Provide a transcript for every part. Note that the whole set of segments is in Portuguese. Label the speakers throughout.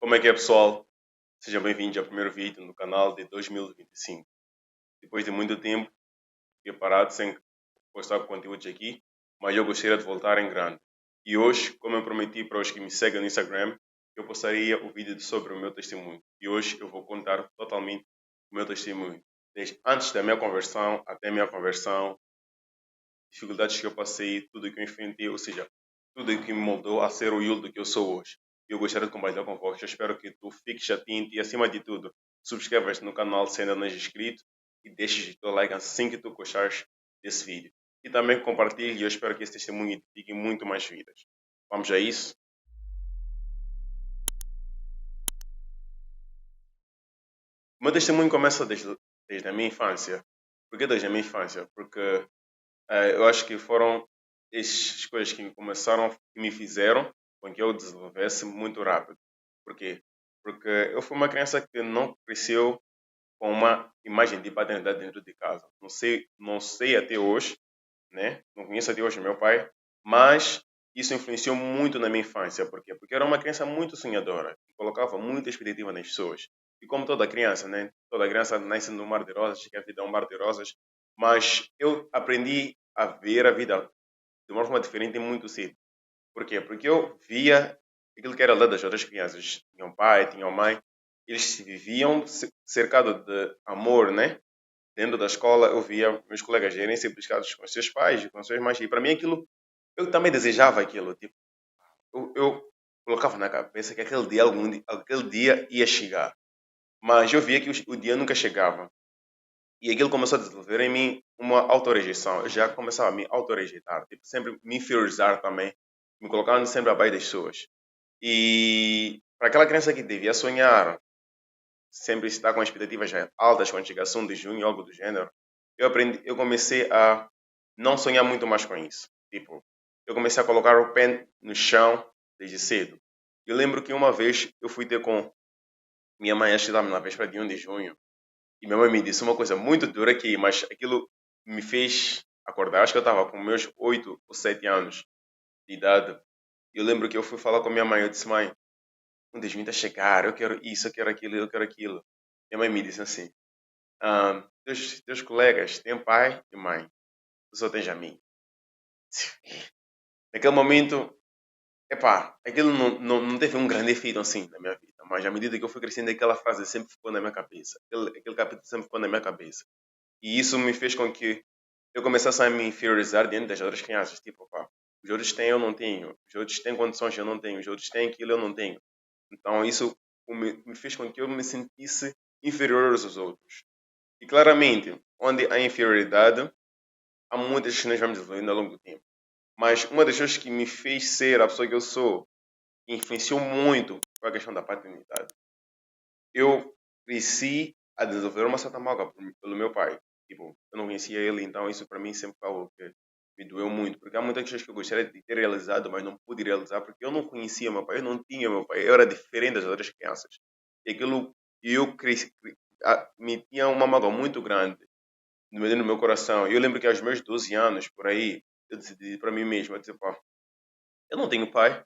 Speaker 1: Como é que é, pessoal? Sejam bem-vindos ao primeiro vídeo no canal de 2025. Depois de muito tempo, fiquei parado sem postar conteúdos aqui, mas eu gostaria de voltar em grande. E hoje, como eu prometi para os que me seguem no Instagram, eu postaria o vídeo sobre o meu testemunho. E hoje eu vou contar totalmente o meu testemunho. Desde antes da minha conversão até a minha conversão, dificuldades que eu passei, tudo que eu enfrentei, ou seja, tudo que me moldou a ser o Yuldo que eu sou hoje. Eu gostaria de compartilhar convosco. Eu espero que tu fiques atento e, acima de tudo, subscrevas no canal se ainda não és inscrito e deixes o teu like assim que tu gostares desse vídeo. E também compartilhe e eu espero que esse testemunho edifique muito mais vidas. Vamos a isso? O meu testemunho começa desde a minha infância. Por que desde a minha infância? Porque eu acho que foram as coisas que começaram, que me fizeram com que eu desenvolvesse muito rápido. Por quê? Porque eu fui uma criança que não cresceu com uma imagem de paternidade dentro de casa. Não sei até hoje, né? Não conheço até hoje meu pai, mas isso influenciou muito na minha infância. Por quê? Porque eu era uma criança muito sonhadora e colocava muita expectativa nas pessoas. E como toda criança, né? Toda criança nasce num mar de rosas, que a vida é um mar de rosas, mas eu aprendi a ver a vida de uma forma diferente muito cedo. Por quê? Porque eu via aquilo que era lá das outras crianças. Tinham pai, tinham mãe, eles viviam cercados de amor, né? Dentro da escola eu via meus colegas irem ser buscados com seus pais, com suas mães, e para mim aquilo, eu também desejava aquilo. Tipo, eu colocava na cabeça que aquele dia ia chegar, mas eu via que o dia nunca chegava. E aquilo começou a desenvolver em mim uma autorrejeição. Eu já começava a me autorrejeitar, tipo, sempre me inferiorizar também, me colocando sempre abaixo das pessoas. E para aquela criança que devia sonhar, sempre estar com expectativas altas com a chegação de junho, algo do gênero, eu comecei a não sonhar muito mais com isso. Tipo, eu comecei a colocar o pé no chão desde cedo. Eu lembro que uma vez eu fui ter com minha mãe, acho que estava na véspera de 1 de junho, e minha mãe me disse uma coisa muito dura aqui, mas aquilo me fez acordar. Acho que eu estava com meus 8 ou 7 anos de idade. Eu lembro que eu fui falar com minha mãe. Eu disse, mãe, um dia a chegar, eu quero isso, eu quero aquilo, eu quero aquilo. Minha mãe me disse assim, teus colegas têm pai e mãe, tu só tens a mim. Naquele momento, epá, aquilo não teve um grande efeito assim na minha vida, mas à medida que eu fui crescendo, aquela frase sempre ficou na minha cabeça. Aquele capítulo sempre ficou na minha cabeça. E isso me fez com que eu começasse a me inferiorizar diante das outras crianças. Tipo, pá, os outros têm, eu não tenho. Os outros têm condições, eu não tenho. Os outros têm aquilo, eu não tenho. Então isso me fez com que eu me sentisse inferior aos outros. E claramente, onde há inferioridade, há muitas que nós vamos desenvolvendo ao longo do tempo. Mas uma das coisas que me fez ser a pessoa que eu sou, que influenciou muito, foi a questão da paternidade. Eu cresci a desenvolver uma certa mágoa pelo meu pai. Tipo, eu não conhecia ele, então isso para mim sempre foi algo que me doeu muito. Porque há muitas coisas que eu gostaria de ter realizado, mas não pude realizar porque eu não conhecia meu pai, eu não tinha meu pai, eu era diferente das outras crianças. E aquilo, eu cresci, me tinha uma mágoa muito grande no meu coração. E eu lembro que aos meus 12 anos, por aí, eu decidi para mim mesmo, eu disse, pá, eu não tenho pai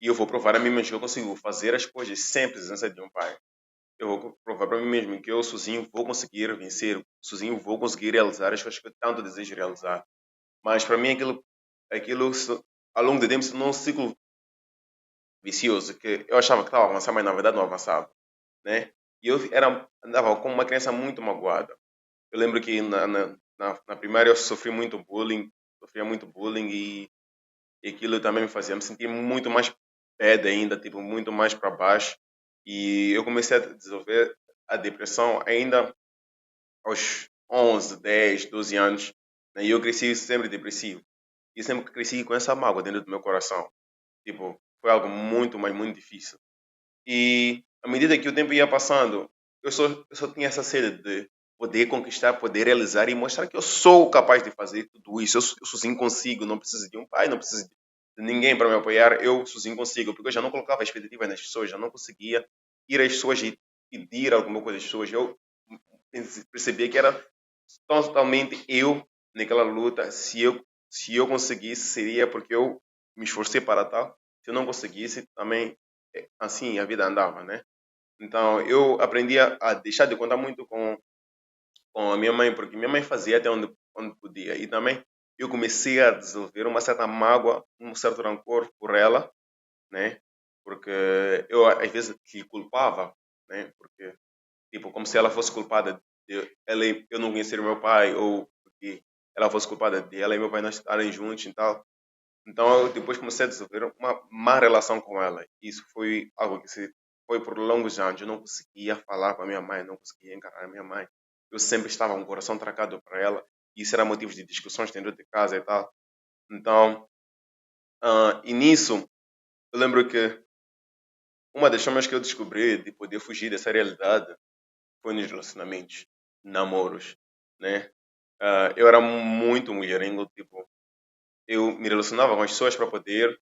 Speaker 1: e eu vou provar a mim mesmo que eu consigo fazer as coisas sem presença de um pai. Eu vou provar para mim mesmo que eu sozinho vou conseguir vencer, sozinho vou conseguir realizar as coisas que eu tanto desejo realizar. Mas para mim ao longo do tempo se tornou um ciclo vicioso que eu achava que estava avançando, mas na verdade não avançava, né? E eu andava como uma criança muito magoada. Eu lembro que na primária eu sofria muito bullying e aquilo também me fazia me sentir muito mais bad ainda, tipo, muito mais para baixo. E eu comecei a desenvolver a depressão ainda aos 11, 10, 12 anos. Né? E eu cresci sempre depressivo. E sempre cresci com essa mágoa dentro do meu coração. Tipo, foi algo muito, mas muito difícil. E à medida que o tempo ia passando, eu só tinha essa sede de poder conquistar, poder realizar e mostrar que eu sou capaz de fazer tudo isso. Eu sozinho consigo, não preciso de um pai, não preciso de ninguém para me apoiar, eu sozinho consigo, porque eu já não colocava expectativas nas pessoas, já não conseguia ir às pessoas e pedir alguma coisa às pessoas. Eu percebia que era totalmente eu naquela luta. Se eu conseguisse, seria porque eu me esforcei para tal. Se eu não conseguisse, também assim a vida andava, né? Então eu aprendi a deixar de contar muito com a minha mãe, porque minha mãe fazia até onde podia. E também eu comecei a desenvolver uma certa mágoa, um certo rancor por ela, né? Porque eu às vezes lhe culpava, né? Porque, tipo, como se ela fosse culpada de eu não conhecer o meu pai, ou porque ela fosse culpada de ela e meu pai não estarem juntos e tal. Então eu depois comecei a desenvolver uma má relação com ela. Isso foi algo que se foi por longos anos. Eu não conseguia falar com a minha mãe, não conseguia encarar a minha mãe. Eu sempre estava com o coração tracado para ela. E isso era motivo de discussões dentro de casa e tal. Então, e nisso, eu lembro que uma das formas que eu descobri de poder fugir dessa realidade foi nos relacionamentos, namoros, né? Eu era muito mulherengo, tipo, eu me relacionava com as pessoas para poder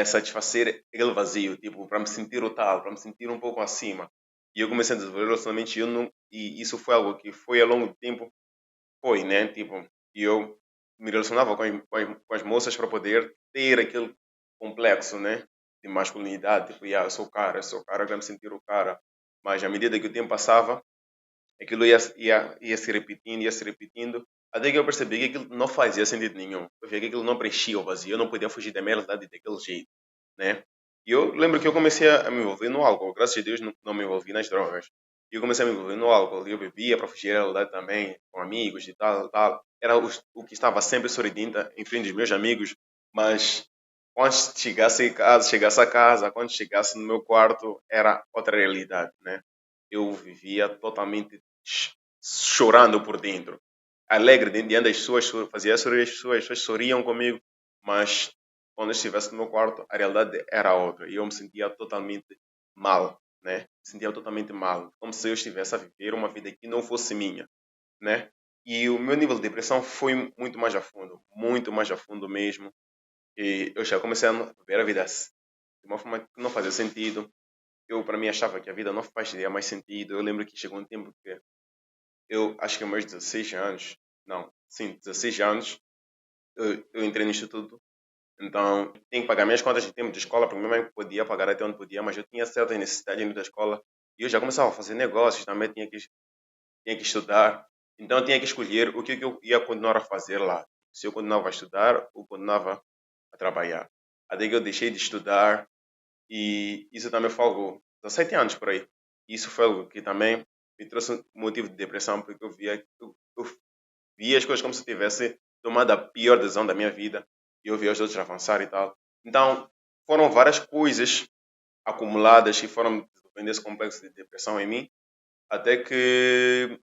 Speaker 1: satisfazer aquele vazio, tipo, para me sentir o tal, para me sentir um pouco acima. E eu comecei a desenvolver relacionamentos e, eu não, e isso foi algo que foi ao longo do tempo, foi, né? Tipo, e eu me relacionava com as moças para poder ter aquele complexo, né? De masculinidade, tipo, eu sou o cara, eu quero me sentir o cara. Mas à medida que o tempo passava, aquilo ia se repetindo, até que eu percebi que aquilo não fazia sentido nenhum. Eu vi que aquilo não preenchia o vazio, eu não podia fugir da minha realidade daquele jeito, né? E eu lembro que eu comecei a me envolver no álcool, graças a Deus não me envolvi nas drogas. E eu comecei a me envolver no álcool, e eu bebia para fugir da realidade também, com amigos e tal, tal. Era o que estava sempre sorridente em frente dos meus amigos, mas quando chegasse a casa, quando chegasse no meu quarto, era outra realidade, né? Eu vivia totalmente chorando por dentro. Alegre diante das pessoas, fazia sorrir as pessoas sorriam comigo, mas quando eu estivesse no meu quarto, a realidade era outra e eu me sentia totalmente mal, né? Me sentia totalmente mal, como se eu estivesse a viver uma vida que não fosse minha, né? E o meu nível de depressão foi muito mais a fundo mesmo. E eu já comecei a ver a vida de uma forma que não fazia sentido. Eu, para mim, achava que a vida não fazia mais sentido. Eu lembro que chegou um tempo que eu, acho que aos meus 16 anos, não, sim, 16 anos, eu entrei no instituto. Então, tinha que pagar minhas contas de tempo de escola, porque minha mãe podia pagar até onde podia, mas eu tinha certas necessidades dentro da escola. E eu já começava a fazer negócios, também tinha que estudar. Então, eu tinha que escolher o que eu ia continuar a fazer lá. Se eu continuava a estudar ou continuava a trabalhar. Até que eu deixei de estudar e isso também foi algo, 17 anos por aí. Isso foi algo que também me trouxe um motivo de depressão, porque eu via as coisas como se eu tivesse tomado a pior decisão da minha vida e eu via os outros avançar e tal. Então, foram várias coisas acumuladas que foram desenvolvendo esse complexo de depressão em mim, até que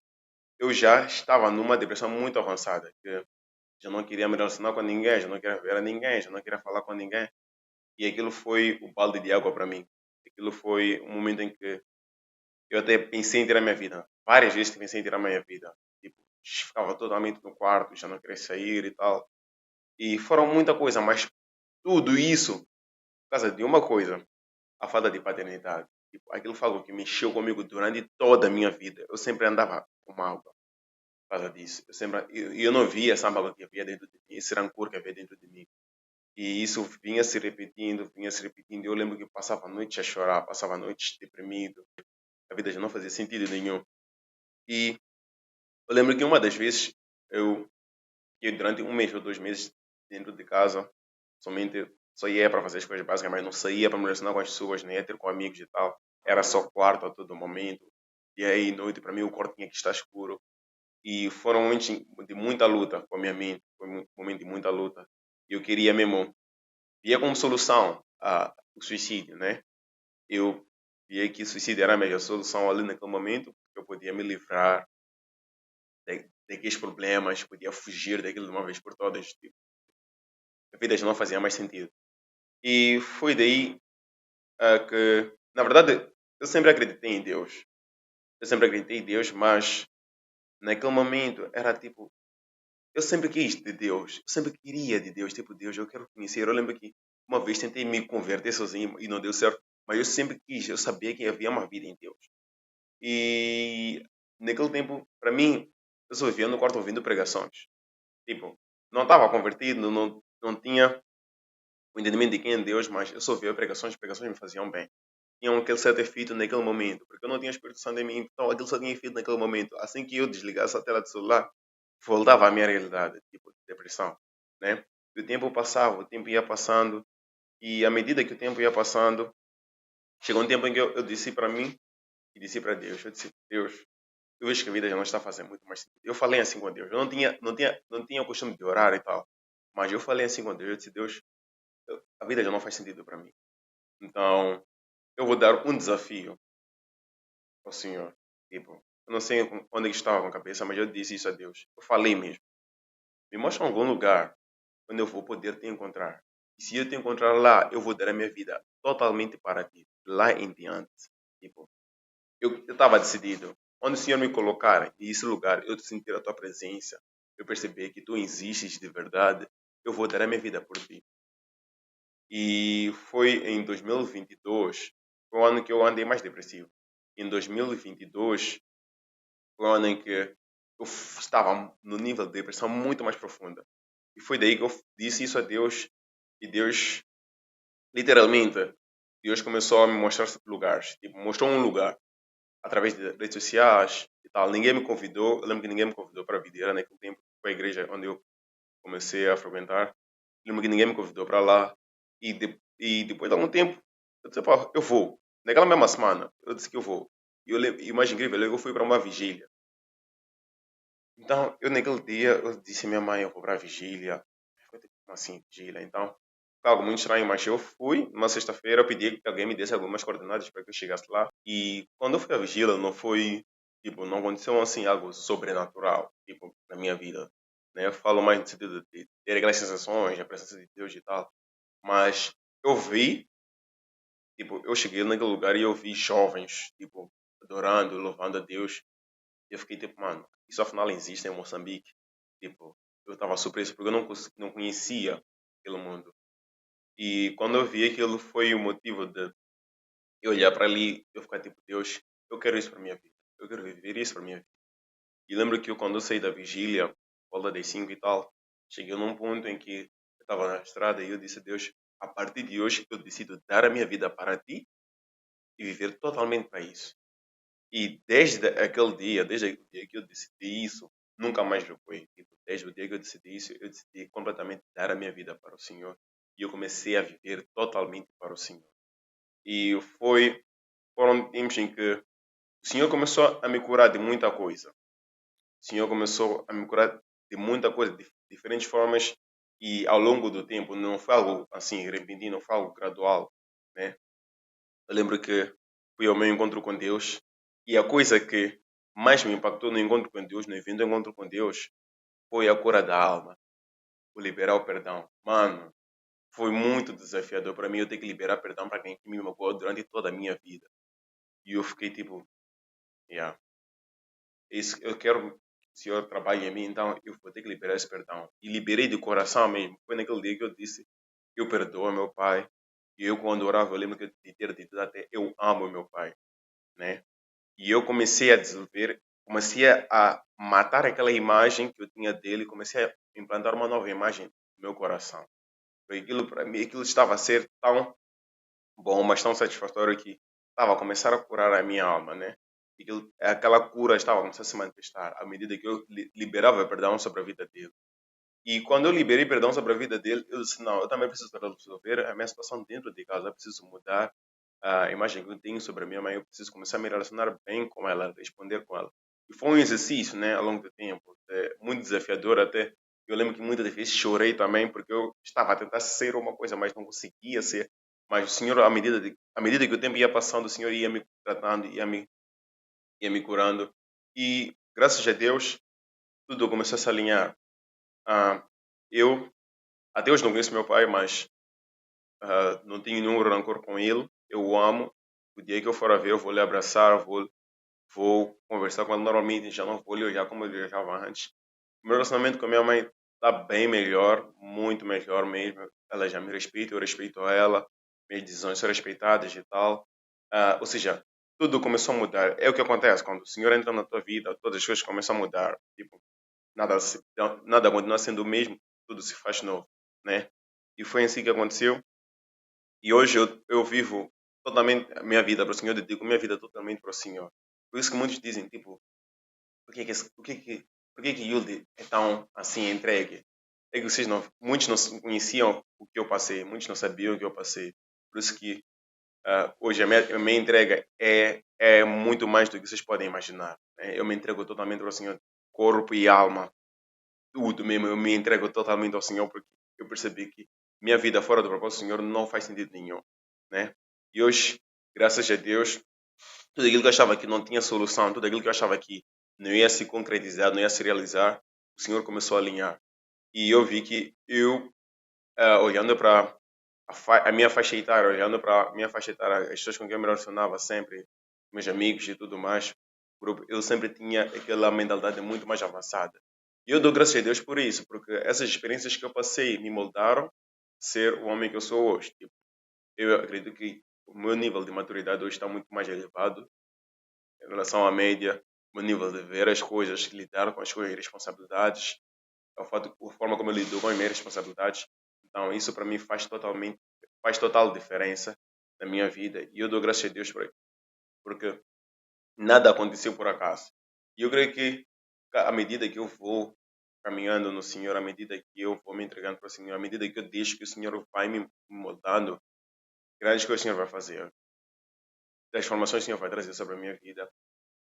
Speaker 1: eu já estava numa depressão muito avançada, que já não queria me relacionar com ninguém, já não queria ver a ninguém, já não queria falar com ninguém. E aquilo foi o balde de água para mim. Aquilo foi um momento em que eu até pensei em tirar a minha vida. Várias vezes pensei em tirar a minha vida. Tipo, ficava totalmente no quarto, já não queria sair e tal. E foram muita coisa, mas tudo isso por causa de uma coisa, a falta de paternidade. Tipo, aquilo foi algo que mexeu comigo durante toda a minha vida. Eu sempre andava com mágoa por causa disso. Eu não via essa mágoa que havia dentro de mim, esse rancor que havia dentro de mim. E isso vinha se repetindo, vinha se repetindo. Eu lembro que passava noites a chorar, passava noites deprimido. A vida já não fazia sentido nenhum. E eu lembro que uma das vezes eu fiquei durante um mês ou 2 meses dentro de casa, somente só ia para fazer as coisas básicas, mas não saía para me relacionar com as pessoas, nem ia ter com amigos e tal. Era só quarto a todo momento. E aí, noite, para mim, o quarto tinha que estar escuro. E foram momentos de muita luta com a minha mente. Foi um momento de muita luta. E eu queria mesmo, via como solução o suicídio, né? Eu via que o suicídio era a melhor solução ali naquele momento, porque eu podia me livrar daqueles problemas, podia fugir daquilo de uma vez por todas. Tipo, a vida já não fazia mais sentido. E foi daí que, na verdade, eu sempre acreditei em Deus. Eu sempre acreditei em Deus, mas naquele momento era tipo, eu sempre quis de Deus, eu sempre queria de Deus, tipo, Deus, eu quero conhecer. Eu lembro que uma vez tentei me converter sozinho e não deu certo, mas eu sempre quis, eu sabia que havia uma vida em Deus. E naquele tempo, para mim, eu só vivia no quarto ouvindo pregações. Tipo, não estava convertido, não tinha o entendimento de quem é Deus, mas eu só via pregações, pregações me faziam bem. tinham aquele certo efeito naquele momento, porque eu não tinha Espírito Santo em mim, então aquilo só tinha efeito naquele momento. Assim que eu desligasse a tela do celular, voltava à minha realidade, tipo, de depressão, né? E o tempo passava, o tempo ia passando, e à medida que o tempo ia passando, chegou um tempo em que eu disse para mim, e disse para Deus, eu disse, Deus, eu vejo que a vida já não está fazendo muito mais sentido. Eu falei assim com Deus, eu não tinha o costume de orar e tal, mas eu falei assim com Deus, eu disse, Deus, a vida já não faz sentido para mim. Então, eu vou dar um desafio ao Senhor. Tipo, eu não sei onde ele estava com a cabeça, mas eu disse isso a Deus. Eu falei mesmo. Me mostra algum lugar onde eu vou poder te encontrar. E se eu te encontrar lá, eu vou dar a minha vida totalmente para ti. Lá em diante. Tipo, eu estava decidido. Onde o Senhor me colocar, em esse lugar, eu sentir a tua presença, eu perceber que tu existes de verdade, eu vou dar a minha vida por ti. E foi em 2022, foi o ano que eu andei mais depressivo. Em 2022, foi o ano em que eu estava no nível de depressão muito mais profunda. E foi daí que eu disse isso a Deus. E Deus, literalmente, Deus começou a me mostrar lugares. Tipo, mostrou um lugar através de redes sociais e tal. Ninguém me convidou. Eu lembro que ninguém me convidou para a videira naquele tempo. Foi a igreja onde eu comecei a frequentar. Eu lembro que ninguém me convidou para lá. E depois de algum tempo, eu disse, pá, eu vou. Naquela mesma semana, eu disse que eu vou. E o mais incrível, eu fui para uma vigília. Então, eu naquele dia, eu disse à minha mãe, eu vou para a vigília. Foi tipo assim, vigília. Então, foi algo muito estranho, mas eu fui, numa sexta-feira, eu pedi que alguém me desse algumas coordenadas para que eu chegasse lá. E quando eu fui à vigília, não foi, tipo, não aconteceu assim algo sobrenatural, tipo, na minha vida. Né? Eu falo mais no sentido de ter aquelas sensações, a presença de Deus e tal. Mas eu vi, tipo, eu cheguei naquele lugar e eu vi jovens, tipo, adorando, louvando a Deus. E eu fiquei tipo, mano, isso afinal existe em Moçambique. Tipo, eu estava surpreso porque eu não conhecia aquele mundo. E quando eu vi aquilo foi o motivo de eu olhar para ali, eu ficar tipo, Deus, eu quero isso para minha vida. Eu quero viver isso para minha vida. E lembro que eu, quando eu saí da vigília, volta das 5 e tal, cheguei num ponto em que eu estava na estrada e eu disse a Deus, a partir de hoje eu decido dar a minha vida para ti e viver totalmente para isso. E desde aquele dia, desde o dia que eu decidi isso, nunca mais eu fui. Tipo, desde o dia que eu decidi isso, eu decidi completamente dar a minha vida para o Senhor. E eu comecei a viver totalmente para o Senhor. E foram tempos em que o Senhor começou a me curar de muita coisa. O Senhor começou a me curar de muita coisa, de diferentes formas. E ao longo do tempo, não foi algo assim repentino, foi algo gradual, né? Eu lembro que fui ao meu encontro com Deus e a coisa que mais me impactou no encontro com Deus, no evento do encontro com Deus, foi a cura da alma, o liberar o perdão. Mano, foi muito desafiador para mim eu ter que liberar perdão para quem me magoou durante toda a minha vida. E eu fiquei tipo, yeah, isso, eu quero que o Senhor trabalhe em mim, então eu vou ter que liberar esse perdão. E liberei de coração mesmo. Foi naquele dia que eu disse, eu perdoo meu pai. E eu quando orava, eu lembro que de ter dito até, eu amo meu pai, né? E eu comecei a desenvolver, comecei a matar aquela imagem que eu tinha dele, comecei a implantar uma nova imagem no meu coração. Porque aquilo para mim, aquilo estava a ser tão bom, mas tão satisfatório que estava a começar a curar a minha alma, né? E aquela cura estava a começar a se manifestar à medida que eu liberava perdão sobre a vida dele. E quando eu liberei perdão sobre a vida dele, eu disse, não, eu também preciso resolver a minha situação dentro de casa, eu preciso mudar a imagem que eu tenho sobre a minha mãe, eu preciso começar a me relacionar bem com ela, responder com ela. E foi um exercício, né, ao longo do tempo, muito desafiador até. Eu lembro que muitas vezes chorei também, porque eu estava a tentar ser uma coisa, mas não conseguia ser. Mas o Senhor, à medida que o tempo ia passando, o Senhor ia me tratando, ia me curando. E, graças a Deus, tudo começou a se alinhar. Ah, eu, até hoje não conheço meu pai, mas não tenho nenhum rancor com ele. Eu o amo. O dia que eu for a ver, eu vou lhe abraçar, vou conversar com ele normalmente, já não vou lhe olhar como eu lhe olhava antes. O meu relacionamento com a minha mãe está bem melhor, muito melhor mesmo. Ela já me respeita, eu respeito ela, minhas decisões são respeitadas e tal. Ou seja, tudo começou a mudar. É o que acontece quando o Senhor entra na tua vida, todas as coisas começam a mudar. Tipo, nada continua sendo o mesmo, tudo se faz novo, né? E foi assim que aconteceu. E hoje eu vivo totalmente a minha vida para o Senhor, dedico a minha vida totalmente para o Senhor. Por isso que muitos dizem, tipo, por que que, por que que Yuldi é tão assim entregue? É que vocês não, muitos não conheciam o que eu passei, muitos não sabiam o que eu passei. Por isso que hoje a minha entrega é muito mais do que vocês podem imaginar. Né? Eu me entrego totalmente ao Senhor, corpo e alma, tudo mesmo. Eu me entrego totalmente ao Senhor porque eu percebi que minha vida fora do propósito do Senhor não faz sentido nenhum. Né? E hoje, graças a Deus, tudo aquilo que eu achava que não tinha solução, tudo aquilo que eu achava que não ia se concretizar, não ia se realizar, o Senhor começou a alinhar. E eu vi que eu, olhando para a minha faixa etária, olhando para a minha faixa etária, as pessoas com quem eu me relacionava sempre, meus amigos e tudo mais, eu sempre tinha aquela mentalidade muito mais avançada. E eu dou graças a Deus por isso, porque essas experiências que eu passei me moldaram a ser o homem que eu sou hoje. Tipo, eu acredito que o meu nível de maturidade hoje está muito mais elevado em relação à média, o meu nível de ver as coisas, lidar com as suas responsabilidades, o fato, a forma como eu lido com as minhas responsabilidades. Então, isso para mim faz total diferença na minha vida. E eu dou graças a Deus por isso, porque nada aconteceu por acaso. E eu creio que à medida que eu vou caminhando no Senhor, à medida que eu vou me entregando para o Senhor, à medida que eu deixo que o Senhor vai me moldando, grandes coisas o Senhor vai fazer. Transformações o Senhor vai trazer sobre a minha vida.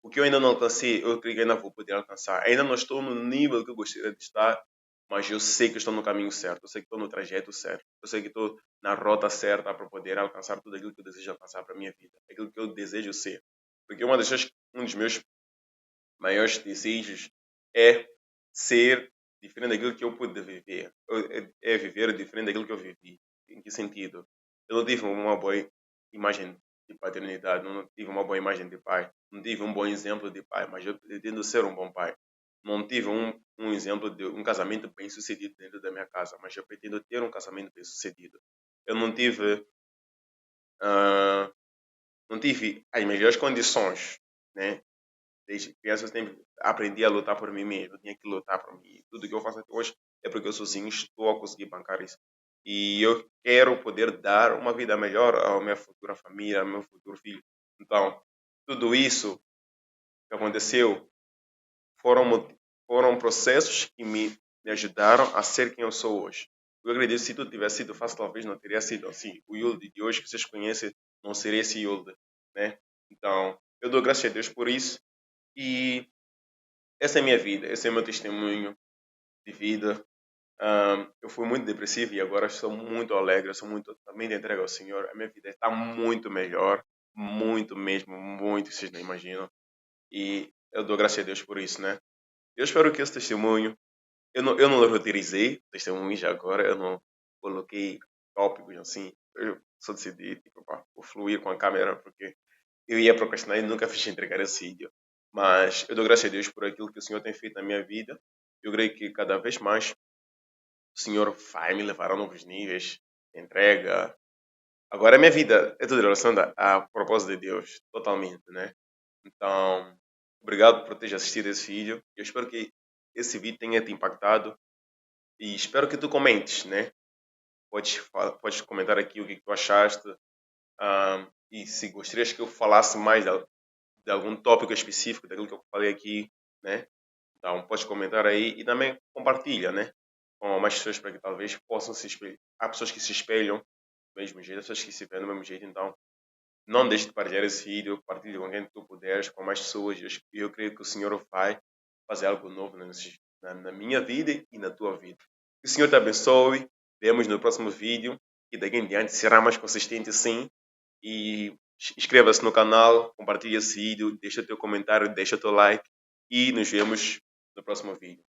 Speaker 1: O que eu ainda não alcancei, eu creio que ainda vou poder alcançar. Ainda não estou no nível que eu gostaria de estar, mas eu sei que estou no caminho certo. Eu sei que estou no trajeto certo. Eu sei que estou na rota certa para poder alcançar tudo aquilo que eu desejo alcançar para a minha vida. Aquilo que eu desejo ser. Porque um dos meus maiores desejos é ser diferente daquilo que eu pude viver. É viver diferente daquilo que eu vivi. Em que sentido? Eu não tive uma boa imagem de paternidade, não tive uma boa imagem de pai, não tive um bom exemplo de pai, mas eu pretendo ser um bom pai. Não tive um exemplo de um casamento bem sucedido dentro da minha casa, mas eu pretendo ter um casamento bem sucedido. Eu ah, não tive as melhores condições, né? Desde criança eu sempre aprendi a lutar por mim mesmo. Eu tinha que lutar por mim. Tudo que eu faço até hoje é porque eu sozinho estou a conseguir bancar isso. E eu quero poder dar uma vida melhor à minha futura família, ao meu futuro filho. Então, tudo isso que aconteceu foram, foram processos que me ajudaram a ser quem eu sou hoje. Eu acredito que se tudo tivesse sido fácil, talvez não teria sido assim. O Yulde de hoje que vocês conhecem não seria esse Yulde, né? Então, eu dou graças a Deus por isso. E essa é a minha vida, esse é o meu testemunho de vida. Eu fui muito depressivo e agora sou muito alegre, sou muito também entregue ao Senhor. A minha vida está muito melhor, muito mesmo, muito, vocês não imaginam. E eu dou graças a Deus por isso, né? Eu espero que esse testemunho, eu não roteirizei testemunho já agora, eu não coloquei tópicos assim. Eu só decidi, tipo, pá, vou fluir com a câmera porque eu ia procrastinar e nunca fiz entregar esse vídeo. Mas eu dou graças a Deus por aquilo que o Senhor tem feito na minha vida. Eu creio que cada vez mais o Senhor vai me levar a novos níveis de entrega. Agora a minha vida é tudo relacionado a propósito de Deus, totalmente, né? Então, obrigado por teres assistido esse vídeo. Eu espero que esse vídeo tenha te impactado e espero que tu comentes, né? Podes comentar aqui o que tu achaste e se gostarias que eu falasse mais de algum tópico específico daquilo que eu falei aqui, né? Então, pode comentar aí e também compartilha, né? Com mais pessoas para que talvez possam se espelhar. Há pessoas que se espelham do mesmo jeito, pessoas que se veem do mesmo jeito, então não deixe de partilhar esse vídeo, partilhe com quem tu puderes, com mais pessoas. E eu creio que o Senhor vai fazer algo novo na minha vida e na tua vida. Que o Senhor te abençoe. Vemos no próximo vídeo e daqui em diante será mais consistente sim. E inscreva-se no canal, compartilhe esse vídeo, deixa teu comentário, deixa teu like e nos vemos no próximo vídeo.